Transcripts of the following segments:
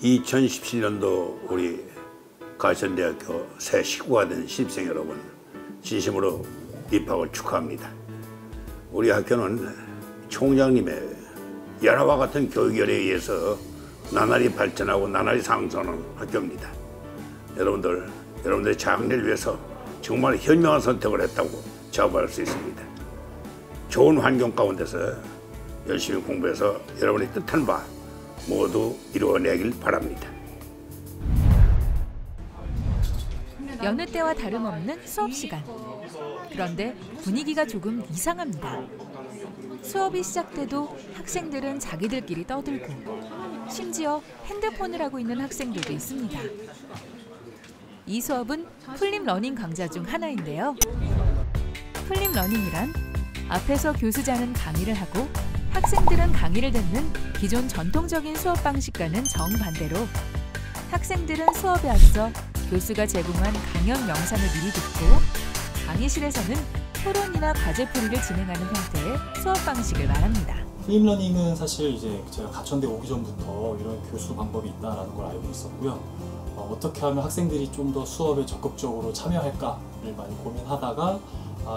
2017년도 우리 가천대학교 새 식구가 된 신입생 여러분, 진심으로 입학을 축하합니다. 우리 학교는 총장님의 연화와 같은 교육열에 의해서 나날이 발전하고 나날이 상승하는 학교입니다. 여러분들의 장래를 위해서 정말 현명한 선택을 했다고 자부할 수 있습니다. 좋은 환경 가운데서 열심히 공부해서 여러분의 뜻한 바 모두 이루어내길 바랍니다. 여느 때와 다름없는 수업 시간. 그런데 분위기가 조금 이상합니다. 수업이 시작돼도 학생들은 자기들끼리 떠들고 심지어 핸드폰을 하고 있는 학생들도 있습니다. 이 수업은 플립러닝 강좌 중 하나인데요. 플립러닝이란 앞에서 교수자는 강의를 하고 학생들은 강의를 듣는 기존 전통적인 수업 방식과는 정반대로 학생들은 수업에 앞서 교수가 제공한 강연 영상을 미리 듣고 강의실에서는 토론이나 과제풀이를 진행하는 형태의 수업 방식을 말합니다. 플립러닝은 사실 이제 제가 가천대 오기 전부터 이런 교수 방법이 있다는 걸 알고 있었고요. 어떻게 하면 학생들이 좀 더 수업에 적극적으로 참여할까를 많이 고민하다가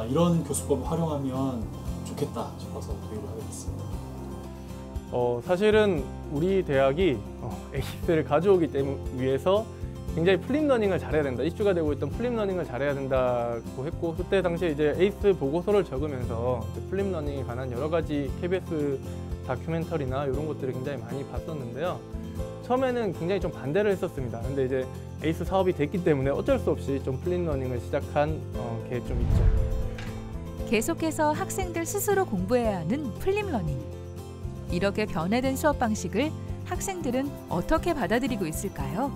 이런 교수법을 활용하면 좋겠다 싶어서 도입을 하게 됐습니다. 사실은 우리 대학이 에이스를 가져오기 위해서 굉장히 플립러닝을 잘해야 된다, 이슈가 되고 있던 플립러닝을 잘해야 된다고 했고, 그때 당시에 이제 에이스 보고서를 적으면서 플립러닝에 관한 여러 가지 KBS 다큐멘터리나 이런 것들을 굉장히 많이 봤었는데요. 처음에는 굉장히 좀 반대를 했었습니다. 근데 이제 에이스 사업이 됐기 때문에 어쩔 수 없이 좀 플립러닝을 시작한 게 좀 있죠. 계속해서 학생들 스스로 공부해야 하는 플립러닝. 이렇게 변화된 수업 방식을 학생들은 어떻게 받아들이고 있을까요?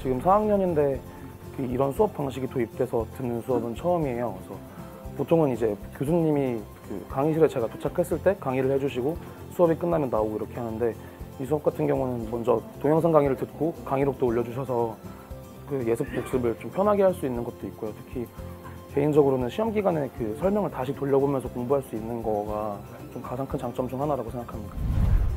지금 4학년인데 이런 수업 방식이 도입돼서 듣는 수업은 처음이에요. 그래서 보통은 이제 교수님이 강의실에 제가 도착했을 때 강의를 해주시고 수업이 끝나면 나오고 이렇게 하는데, 이 수업 같은 경우는 먼저 동영상 강의를 듣고 강의록도 올려주셔서 그 예습 복습을 좀 편하게 할 수 있는 것도 있고요. 특히 개인적으로는 시험 기간에 그 설명을 다시 돌려보면서 공부할 수 있는 거가 좀 가장 큰 장점 중 하나라고 생각합니다.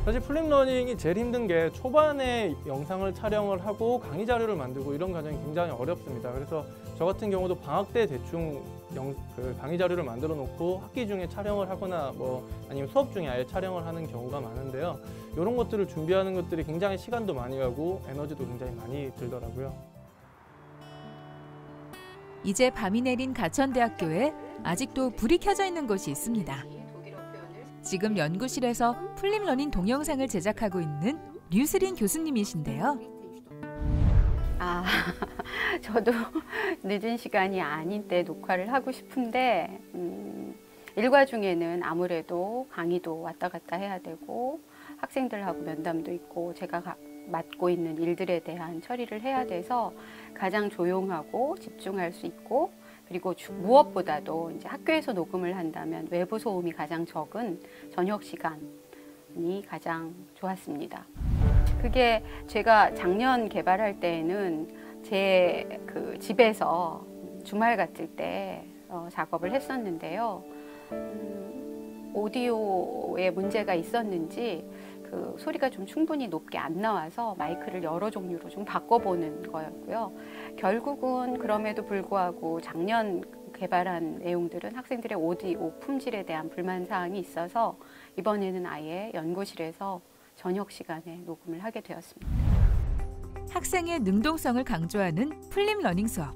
사실 플립러닝이 제일 힘든 게 초반에 영상을 촬영을 하고 강의 자료를 만들고 이런 과정이 굉장히 어렵습니다. 그래서 저 같은 경우도 방학 때 대충 강의 자료를 만들어 놓고 학기 중에 촬영을 하거나 아니면 수업 중에 아예 촬영을 하는 경우가 많은데요. 이런 것들을 준비하는 것들이 굉장히 시간도 많이 가고 에너지도 굉장히 많이 들더라고요. 이제 밤이 내린 가천대학교에 아직도 불이 켜져 있는 곳이 있습니다. 지금 연구실에서 플립러닝 동영상을 제작하고 있는 류슬인 교수님이신데요. 저도 늦은 시간이 아닌 때 녹화를 하고 싶은데 일과 중에는 아무래도 강의도 왔다 갔다 해야 되고 학생들하고 면담도 있고 제가 맡고 있는 일들에 대한 처리를 해야 돼서 가장 조용하고 집중할 수 있고, 그리고 무엇보다도 이제 학교에서 녹음을 한다면 외부 소음이 가장 적은 저녁 시간이 가장 좋았습니다. 그게 제가 작년 개발할 때에는 제 집에서 주말 같을 때 작업을 했었는데요. 오디오에 문제가 있었는지 그 소리가 좀 충분히 높게 안 나와서 마이크를 여러 종류로 좀 바꿔보는 거였고요. 결국은 그럼에도 불구하고 작년 개발한 내용들은 학생들의 오디오 품질에 대한 불만 사항이 있어서 이번에는 아예 연구실에서 저녁 시간에 녹음을 하게 되었습니다. 학생의 능동성을 강조하는 플립러닝 수업.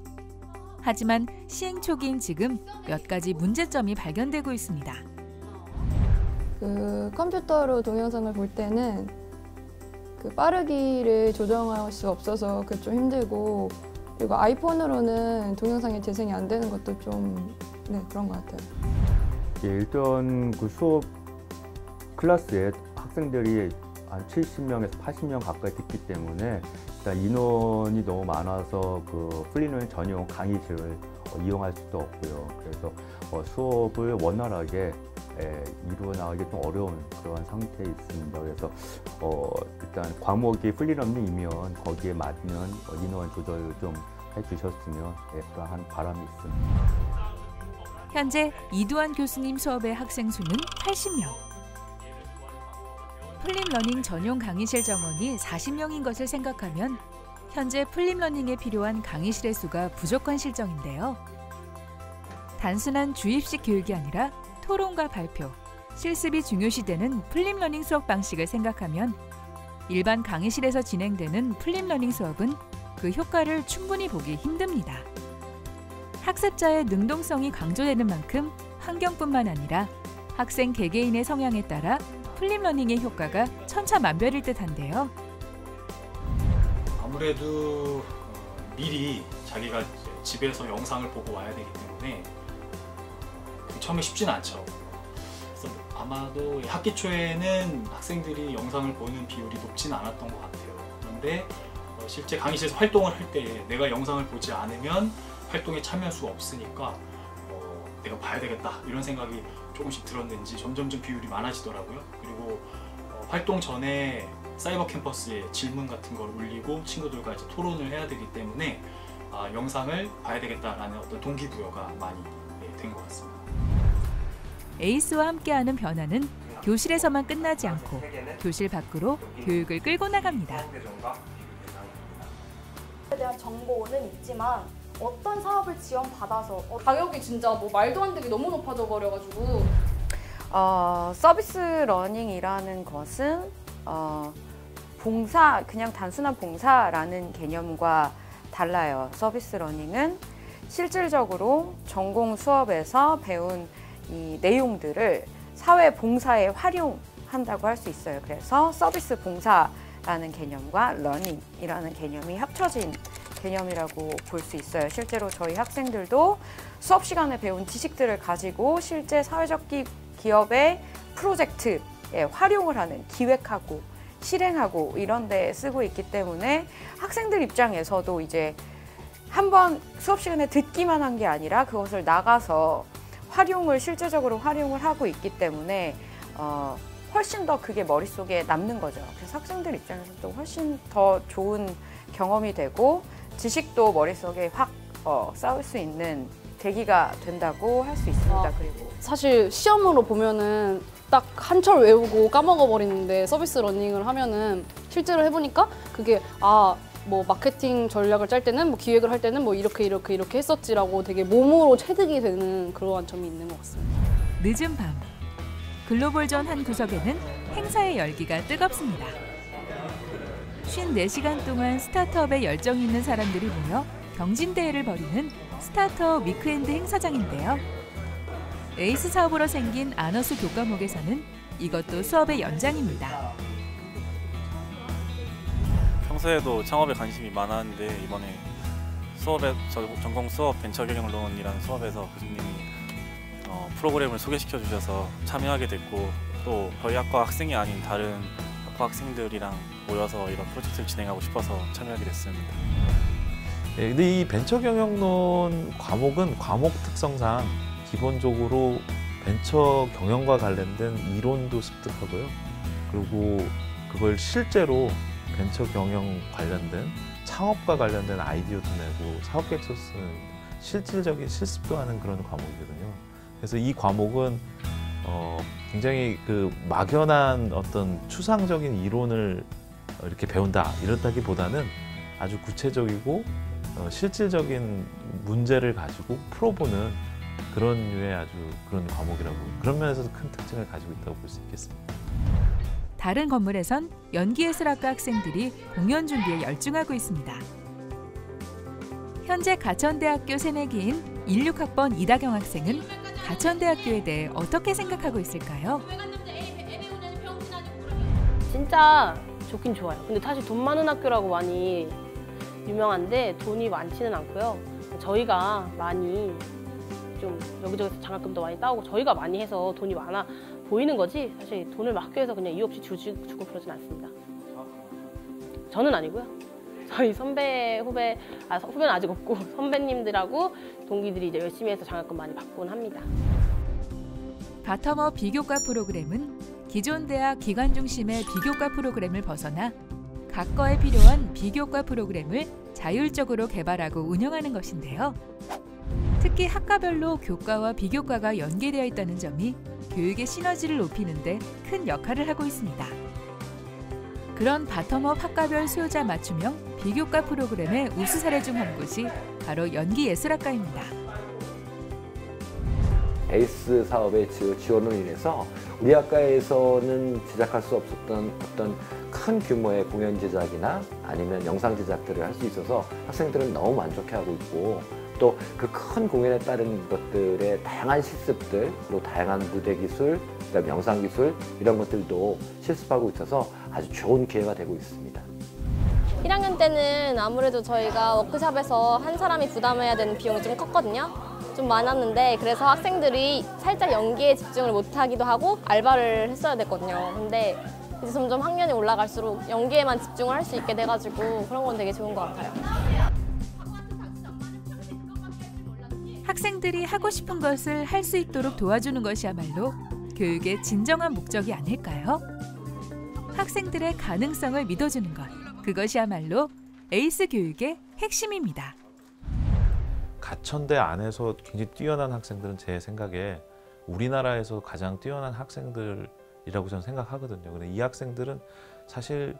하지만 시행 초기인 지금 몇 가지 문제점이 발견되고 있습니다. 컴퓨터로 동영상을 볼 때는 빠르기를 조정할 수 없어서 그게 좀 힘들고, 그리고 아이폰으로는 동영상이 재생이 안 되는 것도 좀 그런 것 같아요. 일단 그 수업 클래스에 학생들이 한 70명에서 80명 가까이 듣기 때문에 일단 인원이 너무 많아서 플립러닝 전용 강의실을 이용할 수도 없고요. 그래서 수업을 원활하게 이루어 나가기 좀 어려운 그런 상태에 있습니다. 그래서 일단 과목이 플립러닝이면 거기에 맞는 인원 조절을 좀 해주셨으면 그런 바람이 있습니다. 현재 이두환 교수님 수업의 학생 수는 80명. 플립러닝 전용 강의실 정원이 40명인 것을 생각하면 현재 플립러닝에 필요한 강의실의 수가 부족한 실정인데요. 단순한 주입식 교육이 아니라 토론과 발표, 실습이 중요시되는 플립러닝 수업 방식을 생각하면 일반 강의실에서 진행되는 플립러닝 수업은 그 효과를 충분히 보기 힘듭니다. 학습자의 능동성이 강조되는 만큼 환경뿐만 아니라 학생 개개인의 성향에 따라 플립러닝의 효과가 천차만별일 듯한데요. 아무래도 미리 자기가 이제 집에서 영상을 보고 와야 되기 때문에 처음에 쉽지는 않죠. 그래서 아마도 학기 초에는 학생들이 영상을 보는 비율이 높지는 않았던 것 같아요. 그런데 실제 강의실에서 활동을 할 때 내가 영상을 보지 않으면 활동에 참여할 수가 없으니까 내가 봐야 되겠다 이런 생각이 조금씩 들었는지 점점 비율이 많아지더라고요. 그리고 활동 전에 사이버 캠퍼스에 질문 같은 걸 올리고 친구들과 이제 토론을 해야 되기 때문에 영상을 봐야 되겠다라는 어떤 동기부여가 많이 된 것 같습니다. 에이스와 함께하는 변화는 교실에서만 끝나지 않고 교실 밖으로 교육을 끌고 나갑니다. 에 대한 정보는 있지만 어떤 사업을 지원받아서 가격이 진짜 뭐 말도 안 되게 너무 높아져 버려가지고 서비스 러닝이라는 것은 봉사, 그냥 단순한 봉사라는 개념과 달라요. 서비스 러닝은 실질적으로 전공 수업에서 배운 이 내용들을 사회 봉사에 활용한다고 할 수 있어요. 그래서 서비스 봉사라는 개념과 러닝이라는 개념이 합쳐진 개념이라고 볼 수 있어요. 실제로 저희 학생들도 수업 시간에 배운 지식들을 가지고 실제 사회적 기업의 프로젝트에 활용을 하는, 기획하고 실행하고 이런 데 쓰고 있기 때문에 학생들 입장에서도 이제 한번 수업 시간에 듣기만 한 게 아니라 그것을 나가서 실질적으로 활용을 하고 있기 때문에 훨씬 더 그게 머릿속에 남는 거죠. 그래서 학생들 입장에서도 훨씬 더 좋은 경험이 되고 지식도 머릿속에 확 쌓을 수 있는 계기가 된다고 할 수 있습니다. 그리고 사실 시험으로 보면은 딱 한 철 외우고 까먹어 버리는데 서비스 러닝을 하면은 실제로 해보니까 그게 뭐 마케팅 전략을 짤 때는 뭐 기획을 할 때는 뭐 이렇게 했었지라고 되게 몸으로 체득이 되는 그러한 점이 있는 것 같습니다. 늦은 밤 글로벌전 한 구석에는 행사의 열기가 뜨겁습니다. 54시간 동안 스타트업에 열정이 있는 사람들이 모여 경진대회를 벌이는 스타트업 위크엔드 행사장인데요. 에이스 사업으로 생긴 아너스 교과목에서는 이것도 수업의 연장입니다. 평소에도 창업에 관심이 많았는데 이번에 전공 수업 벤처경영론이라는 수업에서 교수님이 프로그램을 소개시켜 주셔서 참여하게 됐고 또 저희 학과 학생이 아닌 다른 학과 학생들이랑 모여서 이런 프로젝트를 진행하고 싶어서 참여하게 됐습니다. 네, 근데 이 벤처경영론 과목은 과목 특성상 기본적으로 벤처 경영과 관련된 이론도 습득하고요. 그리고 그걸 실제로 벤처 경영 관련된 창업과 관련된 아이디어도 내고 사업 계획서 쓰는 실질적인 실습도 하는 그런 과목이거든요. 그래서 이 과목은 굉장히 그 막연한 어떤 추상적인 이론을 이렇게 배운다 이렇다기보다는 아주 구체적이고 실질적인 문제를 가지고 풀어보는 그런 류의 아주 그런 과목이라고, 그런 면에서도 큰 특징을 가지고 있다고 볼 수 있겠습니다. 다른 건물에선 연기예술학과 학생들이 공연 준비에 열중하고 있습니다. 현재 가천대학교 새내기인 16학번 이다경 학생은 가천대학교에 대해 어떻게 생각하고 있을까요? 진짜 좋긴 좋아요. 근데 사실 돈 많은 학교라고 많이 유명한데 돈이 많지는 않고요. 저희가 많이 좀 여기저기서 장학금도 많이 따오고 저희가 많이 해서 돈이 많아 보이는 거지 사실 돈을 막 학교에서 그냥 이유 없이 주고 그러진 않습니다. 저는 아니고요. 저희 선배, 후배는 아직 없고 선배님들하고 동기들이 이제 열심히 해서 장학금 많이 받곤 합니다. 바텀업 비교과 프로그램은 기존 대학 기관 중심의 비교과 프로그램을 벗어나 각 과에 필요한 비교과 프로그램을 자율적으로 개발하고 운영하는 것인데요. 특히 학과별로 교과와 비교과가 연계되어 있다는 점이 교육의 시너지를 높이는 데 큰 역할을 하고 있습니다. 그런 바텀업 학과별 수요자 맞춤형 비교과 프로그램의 우수 사례 중 한 곳이 바로 연기예술학과입니다. 에이스 사업의 지원으로 인해서 우리 학과에서는 제작할 수 없었던 어떤 큰 규모의 공연 제작이나 아니면 영상 제작들을 할 수 있어서 학생들은 너무 만족해하고 있고, 또 그 큰 공연에 따른 것들의 다양한 실습들, 그리고 다양한 무대 기술, 그다음에 영상 기술 이런 것들도 실습하고 있어서 아주 좋은 기회가 되고 있습니다. 1학년 때는 아무래도 저희가 워크숍에서 한 사람이 부담해야 되는 비용이 좀 컸거든요. 좀 많았는데, 그래서 학생들이 살짝 연기에 집중을 못하기도 하고 알바를 했어야 됐거든요. 근데 이제 점점 학년이 올라갈수록 연기에만 집중을 할 수 있게 돼가지고 그런 건 되게 좋은 것 같아요. 학생들이 하고 싶은 것을 할 수 있도록 도와주는 것이야말로 교육의 진정한 목적이 아닐까요? 학생들의 가능성을 믿어주는 것, 그것이야말로 에이스 교육의 핵심입니다. 가천대 안에서 굉장히 뛰어난 학생들은 제 생각에 우리나라에서 가장 뛰어난 학생들이라고 저는 생각하거든요. 근데 이 학생들은 사실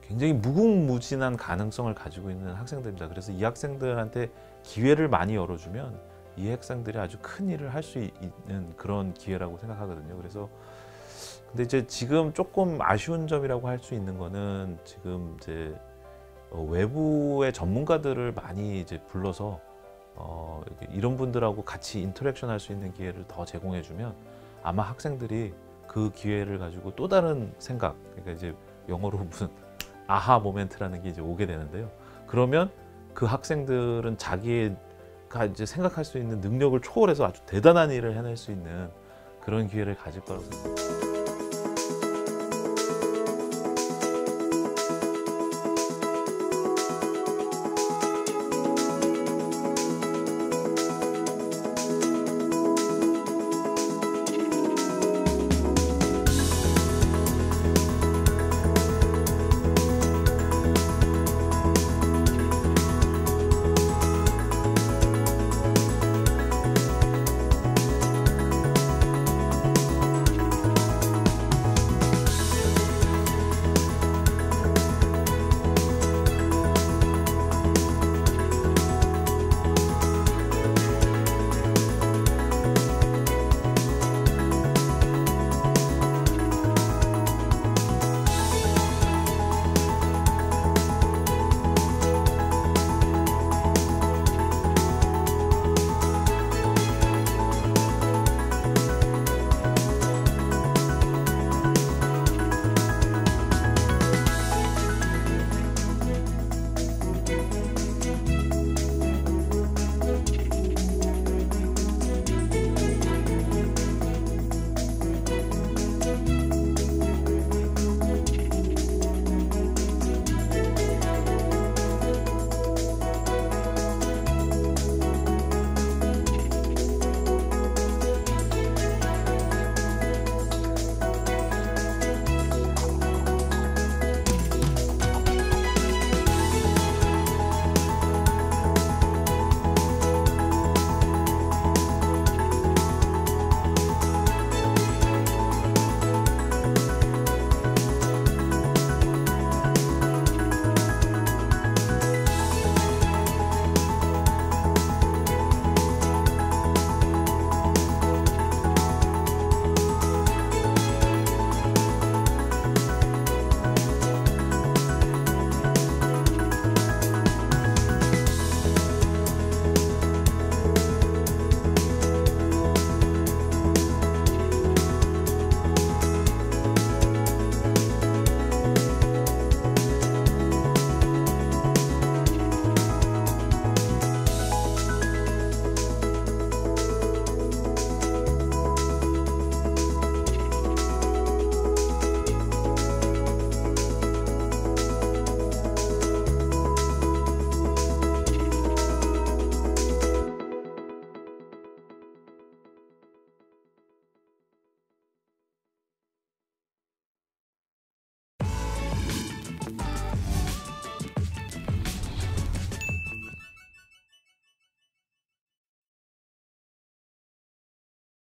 굉장히 무궁무진한 가능성을 가지고 있는 학생들입니다. 그래서 이 학생들한테 기회를 많이 열어주면 이 학생들이 아주 큰 일을 할 수 있는 그런 기회라고 생각하거든요. 그래서 근데 이제 지금 조금 아쉬운 점이라고 할 수 있는 거는 지금 이제 외부의 전문가들을 많이 이제 불러서 이런 분들하고 같이 인터랙션 할 수 있는 기회를 더 제공해주면 아마 학생들이 그 기회를 가지고 또 다른 생각, 그러니까 이제 영어로 무슨 아하 모멘트라는 게 이제 오게 되는데요. 그러면 그 학생들은 자기가 이제 생각할 수 있는 능력을 초월해서 아주 대단한 일을 해낼 수 있는 그런 기회를 가질 거라고 생각합니다.